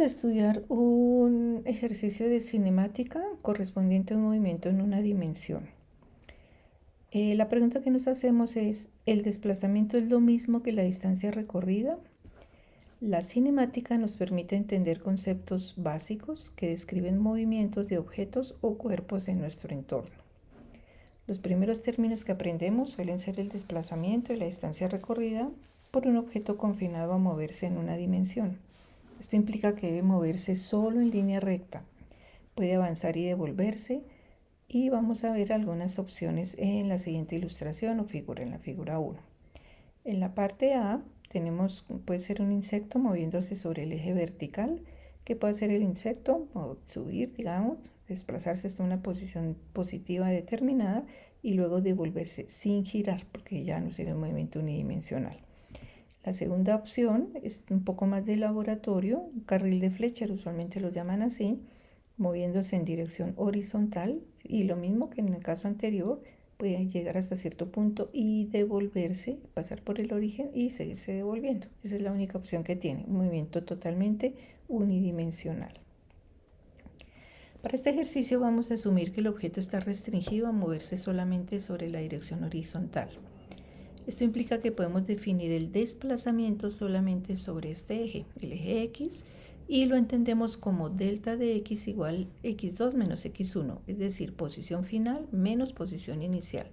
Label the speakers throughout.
Speaker 1: Estudiar un ejercicio de cinemática correspondiente a un movimiento en una dimensión. La pregunta que nos hacemos es, ¿el desplazamiento es lo mismo que la distancia recorrida? La cinemática nos permite entender conceptos básicos que describen movimientos de objetos o cuerpos en nuestro entorno. Los primeros términos que aprendemos suelen ser el desplazamiento y la distancia recorrida por un objeto confinado a moverse en una dimensión. Esto implica que debe moverse solo en línea recta. Puede avanzar y devolverse, y vamos a ver algunas opciones en la siguiente ilustración o figura, en la figura 1. En la parte A puede ser un insecto moviéndose sobre el eje vertical, que puede ser el insecto o subir, digamos, desplazarse hasta una posición positiva determinada y luego devolverse sin girar, porque ya no sería un movimiento unidimensional. La segunda opción es un poco más de laboratorio, un carril de Fletcher, usualmente lo llaman así, moviéndose en dirección horizontal, y lo mismo que en el caso anterior, puede llegar hasta cierto punto y devolverse, pasar por el origen y seguirse devolviendo. Esa es la única opción que tiene, un movimiento totalmente unidimensional. Para este ejercicio vamos a asumir que el objeto está restringido a moverse solamente sobre la dirección horizontal. Esto implica que podemos definir el desplazamiento solamente sobre este eje, el eje X, y lo entendemos como delta de X igual X2 menos X1, es decir, posición final menos posición inicial.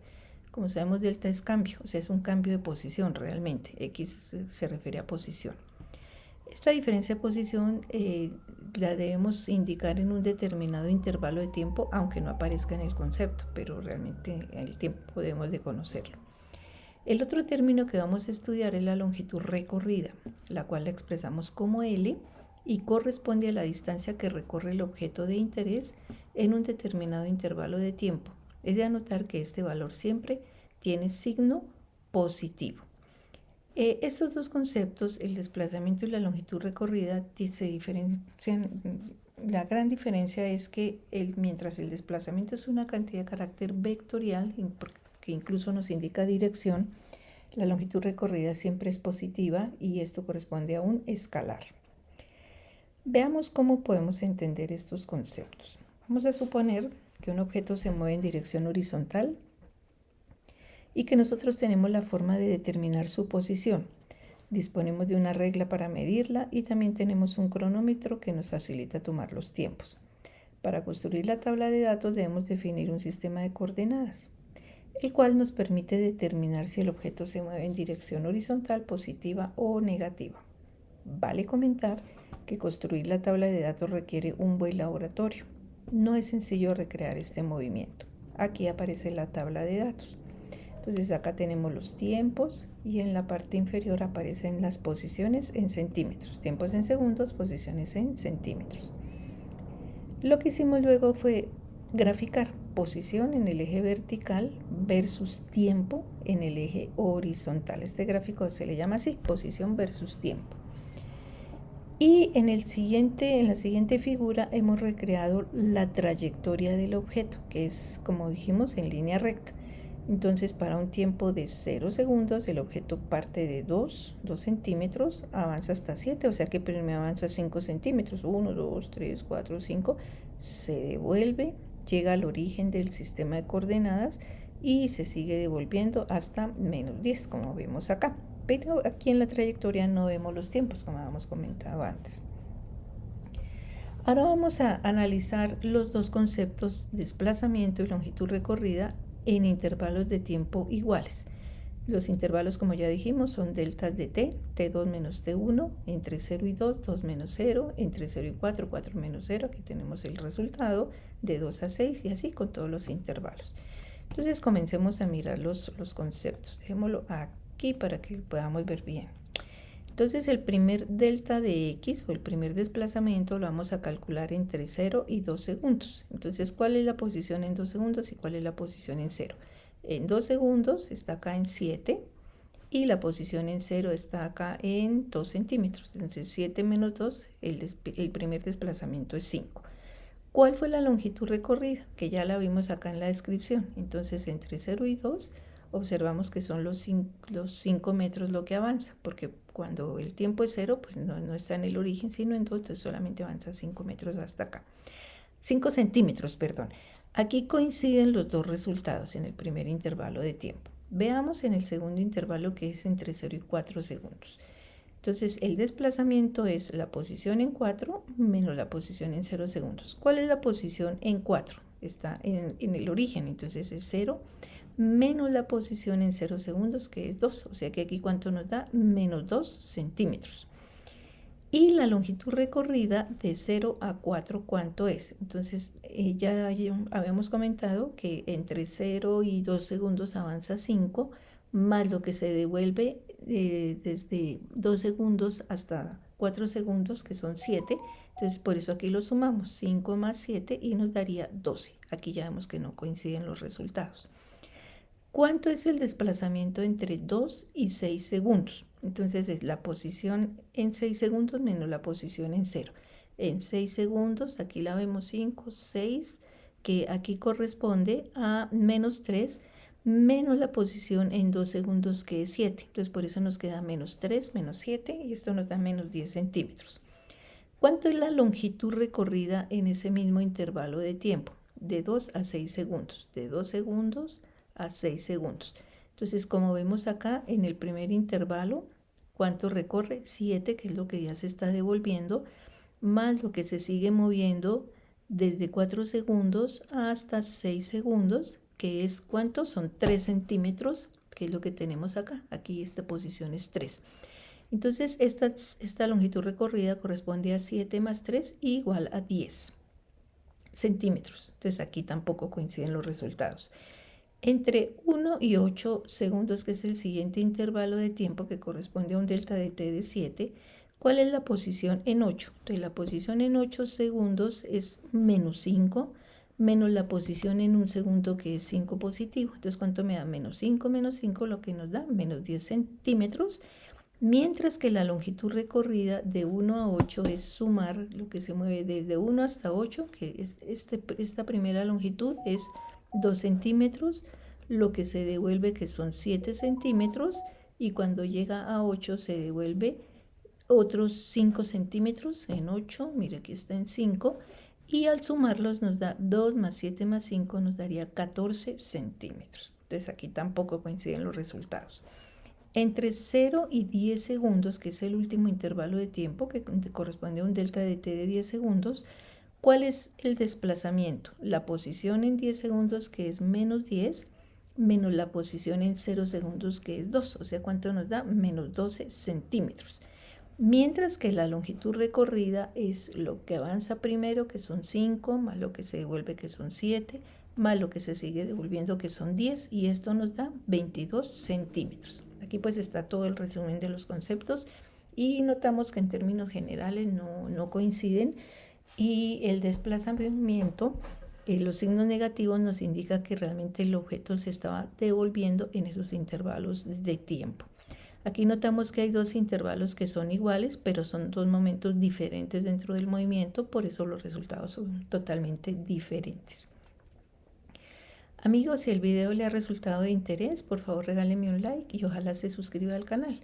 Speaker 1: Como sabemos, delta es cambio, o sea, es un cambio de posición realmente. X se refiere a posición. Esta diferencia de posición la debemos indicar en un determinado intervalo de tiempo, aunque no aparezca en el concepto, pero realmente el tiempo podemos de conocerlo. El otro término que vamos a estudiar es la longitud recorrida, la cual la expresamos como L y corresponde a la distancia que recorre el objeto de interés en un determinado intervalo de tiempo. Es de anotar que este valor siempre tiene signo positivo. Estos dos conceptos, el desplazamiento y la longitud recorrida, se diferencian. La gran diferencia es que mientras el desplazamiento es una cantidad de carácter vectorial, que incluso nos indica dirección, la longitud recorrida siempre es positiva y esto corresponde a un escalar. Veamos cómo podemos entender estos conceptos. Vamos a suponer que un objeto se mueve en dirección horizontal y que nosotros tenemos la forma de determinar su posición. Disponemos de una regla para medirla y también tenemos un cronómetro que nos facilita tomar los tiempos. Para construir la tabla de datos debemos definir un sistema de coordenadas, el cual nos permite determinar si el objeto se mueve en dirección horizontal, positiva o negativa. Vale comentar que construir la tabla de datos requiere un buen laboratorio. No es sencillo recrear este movimiento. Aquí aparece la tabla de datos. Entonces acá tenemos los tiempos y en la parte inferior aparecen las posiciones en centímetros, tiempos en segundos, posiciones en centímetros. Lo que hicimos luego fue graficar posición en el eje vertical versus tiempo en el eje horizontal. Este gráfico se le llama así, posición versus tiempo. Y en la siguiente figura hemos recreado la trayectoria del objeto, que es, como dijimos, en línea recta. Entonces, para un tiempo de 0 segundos, el objeto parte de 2 centímetros, avanza hasta 7, o sea que primero avanza 5 centímetros, 1, 2, 3, 4, 5, se devuelve, llega al origen del sistema de coordenadas y se sigue devolviendo hasta menos 10, como vemos acá. Pero aquí en la trayectoria no vemos los tiempos, como habíamos comentado antes. Ahora vamos a analizar los dos conceptos, desplazamiento y longitud recorrida, en intervalos de tiempo iguales. Los intervalos, como ya dijimos, son deltas de t, t2 menos t1, entre 0 y 2, 2 menos 0, entre 0 y 4, 4 menos 0, aquí tenemos el resultado, de 2 a 6 y así con todos los intervalos. Entonces comencemos a mirar los conceptos. Dejémoslo aquí para que podamos ver bien. Entonces el primer delta de X o el primer desplazamiento lo vamos a calcular entre 0 y 2 segundos. Entonces, ¿cuál es la posición en 2 segundos y cuál es la posición en 0? En 2 segundos está acá en 7 y la posición en 0 está acá en 2 centímetros. Entonces 7 menos 2, el primer desplazamiento es 5. ¿Cuál fue la longitud recorrida? Que ya la vimos acá en la descripción. Entonces entre 0 y 2 observamos que son los 5 metros lo que avanza, porque Cuando el tiempo es 0, pues no está en el origen, sino en 2, entonces solamente avanza 5 metros hasta acá. 5 centímetros, perdón. Aquí coinciden los dos resultados en el primer intervalo de tiempo. Veamos en el segundo intervalo, que es entre 0 y 4 segundos. Entonces, el desplazamiento es la posición en 4 menos la posición en 0 segundos. ¿Cuál es la posición en 4? Está en el origen, entonces es 0 menos la posición en 0 segundos, que es 2. O sea que aquí, ¿cuánto nos da? Menos 2 centímetros. Y la longitud recorrida de 0 a 4, ¿cuánto es? Entonces, ya habíamos comentado que entre 0 y 2 segundos avanza 5, más lo que se devuelve desde 2 segundos hasta 4 segundos, que son 7. Entonces, por eso aquí lo sumamos, 5 más 7, y nos daría 12. Aquí ya vemos que no coinciden los resultados. ¿Cuánto es el desplazamiento entre 2 y 6 segundos? Entonces es la posición en 6 segundos menos la posición en 0. En 6 segundos, aquí la vemos 5, 6, que aquí corresponde a menos 3, menos la posición en 2 segundos, que es 7. Entonces por eso nos queda menos 3, menos 7, y esto nos da menos 10 centímetros. ¿Cuánto es la longitud recorrida en ese mismo intervalo de tiempo? De 2 a 6 segundos. De 2 segundos a 6 segundos. Entonces, como vemos acá en el primer intervalo, ¿cuánto recorre? 7, que es lo que ya se está devolviendo, más lo que se sigue moviendo desde 4 segundos hasta 6 segundos, que es ¿cuánto? Son 3 centímetros, que es lo que tenemos acá. Aquí esta posición es 3. Entonces, esta longitud recorrida corresponde a 7 más 3 igual a 10 centímetros. Entonces, aquí tampoco coinciden los resultados. Entre 1 y 8 segundos, que es el siguiente intervalo de tiempo que corresponde a un delta de t de 7, ¿cuál es la posición en 8? Entonces, la posición en 8 segundos es menos 5, menos la posición en 1 segundo, que es 5 positivo. Entonces, ¿cuánto me da? Menos 5 menos 5, lo que nos da menos 10 centímetros. Mientras que la longitud recorrida de 1 a 8 es sumar lo que se mueve desde 1 hasta 8, que es esta primera longitud es 2 centímetros, lo que se devuelve, que son 7 centímetros, y cuando llega a 8 se devuelve otros 5 centímetros en 8, mira aquí está en 5, y al sumarlos nos da 2 más 7 más 5, nos daría 14 centímetros. Entonces aquí tampoco coinciden los resultados. Entre 0 y 10 segundos, que es el último intervalo de tiempo que corresponde a un delta de t de 10 segundos, ¿cuál es el desplazamiento? La posición en 10 segundos, que es menos 10, menos la posición en 0 segundos, que es 2. O sea, ¿cuánto nos da? Menos 12 centímetros. Mientras que la longitud recorrida es lo que avanza primero, que son 5, más lo que se devuelve, que son 7, más lo que se sigue devolviendo, que son 10, y esto nos da 22 centímetros. Aquí pues está todo el resumen de los conceptos, y notamos que en términos generales no coinciden, y el desplazamiento, los signos negativos nos indican que realmente el objeto se estaba devolviendo en esos intervalos de tiempo. Aquí notamos que hay dos intervalos que son iguales, pero son dos momentos diferentes dentro del movimiento, por eso los resultados son totalmente diferentes. Amigos, si el video le ha resultado de interés, por favor regálenme un like y ojalá se suscriba al canal.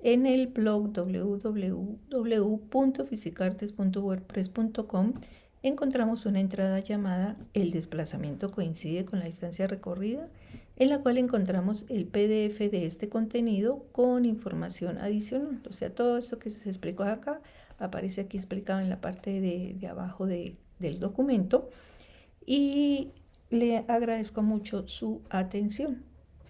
Speaker 1: En el blog www.fysicartes.wordpress.com encontramos una entrada llamada El desplazamiento coincide con la distancia recorrida, en la cual encontramos el PDF de este contenido con información adicional. O sea, todo esto que se explicó acá aparece aquí explicado en la parte de abajo del documento, y le agradezco mucho su atención.